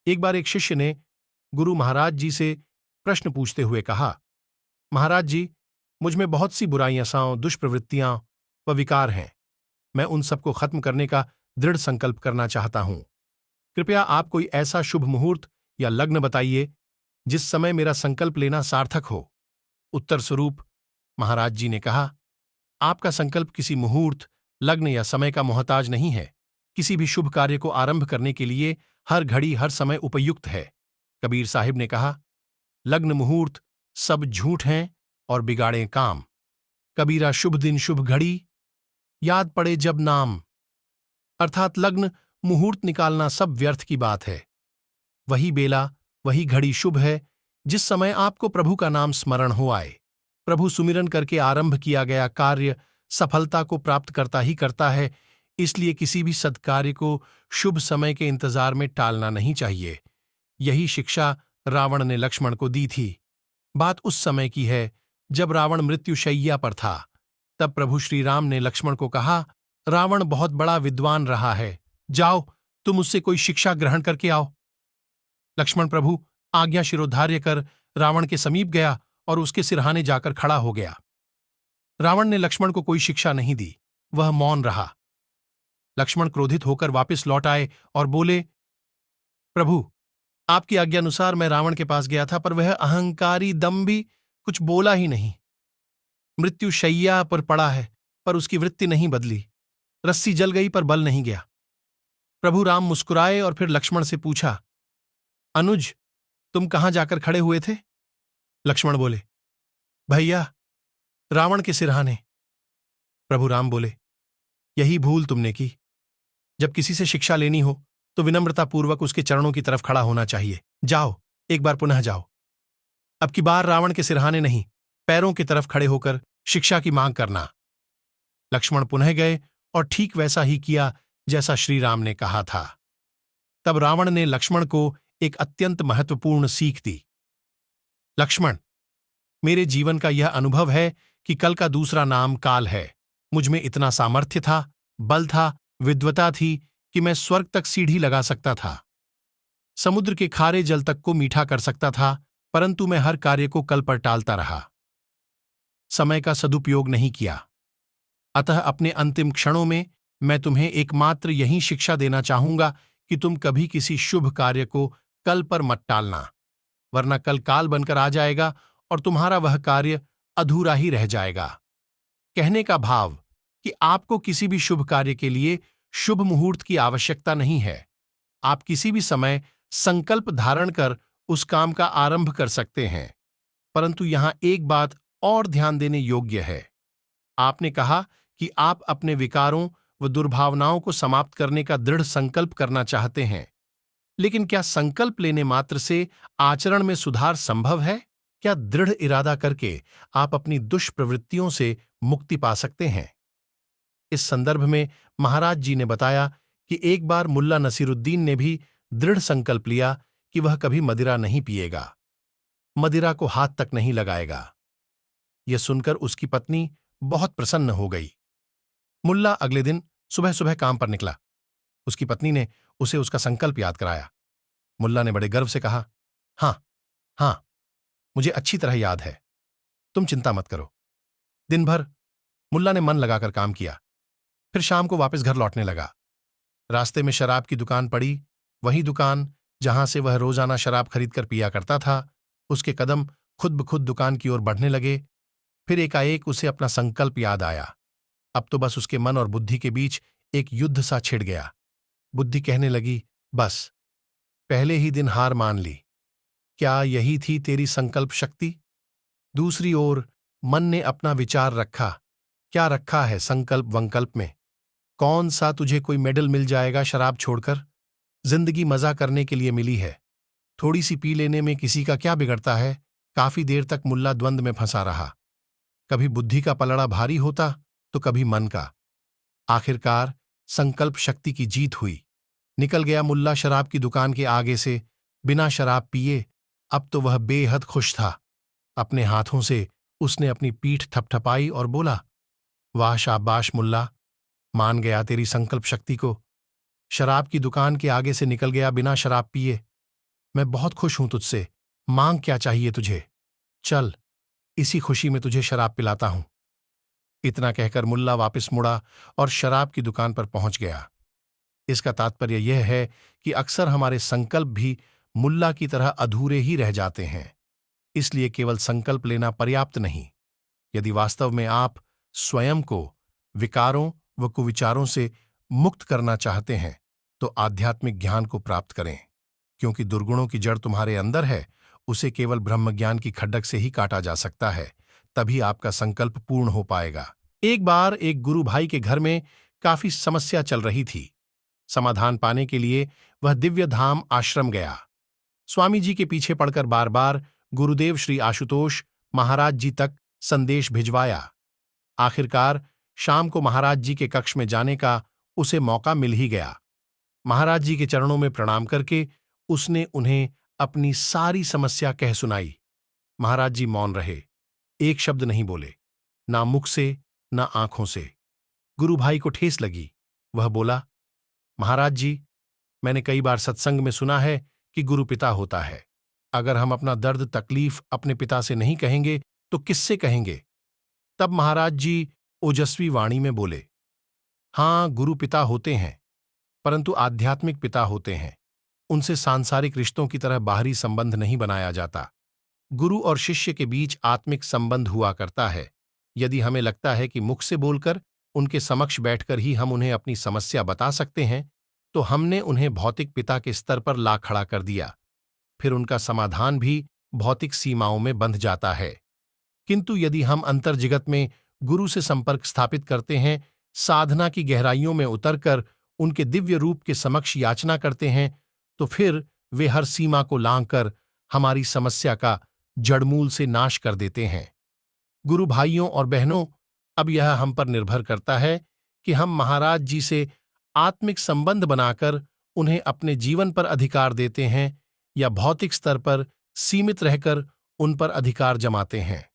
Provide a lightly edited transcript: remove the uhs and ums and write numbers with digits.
एक बार एक शिष्य ने गुरु महाराज जी से प्रश्न पूछते हुए कहा, महाराज जी, मुझ में बहुत सी बुराइयां, दुष्प्रवृत्तियां व विकार हैं। मैं उन सबको खत्म करने का दृढ़ संकल्प करना चाहता हूं। कृपया आप कोई ऐसा शुभ मुहूर्त या लग्न बताइए जिस समय मेरा संकल्प लेना सार्थक हो। उत्तर स्वरूप महाराज जी ने कहा, आपका संकल्प किसी मुहूर्त, लग्न या समय का मोहताज नहीं है। किसी भी शुभ कार्य को आरंभ करने के लिए हर घड़ी हर समय उपयुक्त है। कबीर साहिब ने कहा, लग्न मुहूर्त सब झूठ हैं और बिगाड़ें काम। कबीरा शुभ दिन शुभ घड़ी, याद पड़े जब नाम। अर्थात लग्न मुहूर्त निकालना सब व्यर्थ की बात है। वही बेला, वही घड़ी शुभ है जिस समय आपको प्रभु का नाम स्मरण हो आए। प्रभु सुमिरन करके आरंभ किया गया कार्य सफलता को प्राप्त करता ही करता है, इसलिए किसी भी सत्कार्य को शुभ समय के इंतजार में टालना नहीं चाहिए। यही शिक्षा रावण ने लक्ष्मण को दी थी। बात उस समय की है जब रावण मृत्युशैय्या पर था। तब प्रभु श्री राम ने लक्ष्मण को कहा, रावण बहुत बड़ा विद्वान रहा है, जाओ तुम उससे कोई शिक्षा ग्रहण करके आओ। लक्ष्मण प्रभु आज्ञा शिरोधार्य कर रावण के समीप गया और उसके सिरहाने जाकर खड़ा हो गया। रावण ने लक्ष्मण को कोई शिक्षा नहीं दी, वह मौन रहा। लक्ष्मण क्रोधित होकर वापस लौट आए और बोले, प्रभु, आपकी आज्ञानुसार मैं रावण के पास गया था, पर वह अहंकारी दंभी कुछ बोला ही नहीं। मृत्युशैय्या पर पड़ा है, पर उसकी वृत्ति नहीं बदली। रस्सी जल गई पर बल नहीं गया। प्रभु राम मुस्कुराए और फिर लक्ष्मण से पूछा, अनुज, तुम कहां जाकर खड़े हुए थे? लक्ष्मण बोले, भैया, रावण के सिरहाने। प्रभु राम बोले, यही भूल तुमने की। जब किसी से शिक्षा लेनी हो तो विनम्रतापूर्वक उसके चरणों की तरफ खड़ा होना चाहिए। जाओ, एक बार पुनः जाओ। अब की बार रावण के सिरहाने नहीं, पैरों की तरफ खड़े होकर शिक्षा की मांग करना। लक्ष्मण पुनः गए और ठीक वैसा ही किया जैसा श्री राम ने कहा था। तब रावण ने लक्ष्मण को एक अत्यंत महत्वपूर्ण सीख दी। लक्ष्मण, मेरे जीवन का यह अनुभव है कि कल का दूसरा नाम काल है। मुझ में इतना सामर्थ्य था, बल था, विद्वता थी कि मैं स्वर्ग तक सीढ़ी लगा सकता था। समुद्र के खारे जल तक को मीठा कर सकता था, परंतु मैं हर कार्य को कल पर टालता रहा। समय का सदुपयोग नहीं किया। अतः अपने अंतिम क्षणों में मैं तुम्हें एकमात्र यही शिक्षा देना चाहूंगा कि तुम कभी किसी शुभ कार्य को कल पर मत टालना, वरना कल काल बनकर आ जाएगा और तुम्हारा वह कार्य अधूरा ही रह जाएगा। कहने का भाव कि आपको किसी भी शुभ कार्य के लिए शुभ मुहूर्त की आवश्यकता नहीं है। आप किसी भी समय संकल्प धारण कर उस काम का आरंभ कर सकते हैं। परंतु यहां एक बात और ध्यान देने योग्य है। आपने कहा कि आप अपने विकारों व दुर्भावनाओं को समाप्त करने का दृढ़ संकल्प करना चाहते हैं। लेकिन क्या संकल्प लेने मात्र से आचरण में सुधार संभव है? क्या दृढ़ इरादा करके आप अपनी दुष्प्रवृत्तियों से मुक्ति पा सकते हैं? इस संदर्भ में महाराज जी ने बताया कि एक बार मुल्ला नसीरुद्दीन ने भी दृढ़ संकल्प लिया कि वह कभी मदिरा नहीं पिएगा, मदिरा को हाथ तक नहीं लगाएगा। यह सुनकर उसकी पत्नी बहुत प्रसन्न हो गई। मुल्ला अगले दिन सुबह सुबह काम पर निकला। उसकी पत्नी ने उसे उसका संकल्प याद कराया। मुल्ला ने बड़े गर्व से कहा, हाँ हाँ, मुझे अच्छी तरह याद है, तुम चिंता मत करो। दिन भर मुल्ला ने मन लगाकर काम किया। फिर शाम को वापस घर लौटने लगा। रास्ते में शराब की दुकान पड़ी, वही दुकान जहां से वह रोजाना शराब खरीदकर पिया करता था। उसके कदम खुद ब खुद दुकान की ओर बढ़ने लगे। फिर एकाएक उसे अपना संकल्प याद आया। अब तो बस उसके मन और बुद्धि के बीच एक युद्ध सा छिड़ गया। बुद्धि कहने लगी, बस पहले ही दिन हार मान ली। क्या यही थी तेरी संकल्प शक्ति? दूसरी ओर मन ने अपना विचार रखा। क्या रखा है संकल्प वंकल्प में? कौन सा तुझे कोई मेडल मिल जाएगा शराब छोड़कर? जिंदगी मजा करने के लिए मिली है। थोड़ी सी पी लेने में किसी का क्या बिगड़ता है? काफी देर तक मुल्ला द्वंद्व में फंसा रहा। कभी बुद्धि का पलड़ा भारी होता तो कभी मन का। आखिरकार संकल्प शक्ति की जीत हुई। निकल गया मुल्ला शराब की दुकान के आगे से, बिना शराब पिए। अब तो वह बेहद खुश था। अपने हाथों से उसने अपनी पीठ थपथपाई और बोला, वाह शाबाश मुल्ला, मान गया तेरी संकल्प शक्ति को। शराब की दुकान के आगे से निकल गया बिना शराब पिए। मैं बहुत खुश हूं तुझसे। मांग क्या चाहिए तुझे? चल, इसी खुशी में तुझे शराब पिलाता हूं। इतना कहकर मुल्ला वापस मुड़ा और शराब की दुकान पर पहुंच गया। इसका तात्पर्य यह है कि अक्सर हमारे संकल्प भी मुल्ला की तरह अधूरे ही रह जाते हैं। इसलिए केवल संकल्प लेना पर्याप्त नहीं। यदि वास्तव में आप स्वयं को विकारों व कुविचारों से मुक्त करना चाहते हैं, तो आध्यात्मिक ज्ञान को प्राप्त करें, क्योंकि दुर्गुणों की जड़ तुम्हारे अंदर है। उसे केवल ब्रह्मज्ञान की खड्डक से ही काटा जा सकता है। तभी आपका संकल्प पूर्ण हो पाएगा। एक बार एक गुरु भाई के घर में काफी समस्या चल रही थी। समाधान पाने के लिए वह दिव्य धाम आश्रम गया। स्वामी जी के पीछे पड़कर बार बार गुरुदेव श्री आशुतोष महाराज जी तक संदेश भिजवाया। आखिरकार शाम को महाराज जी के कक्ष में जाने का उसे मौका मिल ही गया। महाराज जी के चरणों में प्रणाम करके उसने उन्हें अपनी सारी समस्या कह सुनाई। महाराज जी मौन रहे, एक शब्द नहीं बोले, ना मुख से ना आंखों से। गुरु भाई को ठेस लगी। वह बोला, महाराज जी, मैंने कई बार सत्संग में सुना है कि गुरु पिता होता है। अगर हम अपना दर्द तकलीफ अपने पिता से नहीं कहेंगे तो किससे कहेंगे? तब महाराज जी ओजस्वी वाणी में बोले, हां, गुरु पिता होते हैं, परंतु आध्यात्मिक पिता होते हैं। उनसे सांसारिक रिश्तों की तरह बाहरी संबंध नहीं बनाया जाता। गुरु और शिष्य के बीच आत्मिक संबंध हुआ करता है। यदि हमें लगता है कि मुख से बोलकर उनके समक्ष बैठकर ही हम उन्हें अपनी समस्या बता सकते हैं, तो हमने उन्हें भौतिक पिता के स्तर पर ला खड़ा कर दिया। फिर उनका समाधान भी भौतिक सीमाओं में बंध जाता है। किंतु यदि हम अंतर्जगत में गुरु से संपर्क स्थापित करते हैं, साधना की गहराइयों में उतरकर उनके दिव्य रूप के समक्ष याचना करते हैं, तो फिर वे हर सीमा को लांघकर हमारी समस्या का जड़मूल से नाश कर देते हैं। गुरु भाइयों और बहनों, अब यह हम पर निर्भर करता है कि हम महाराज जी से आत्मिक संबंध बनाकर उन्हें अपने जीवन पर अधिकार देते हैं या भौतिक स्तर पर सीमित रहकर उन पर अधिकार जमाते हैं।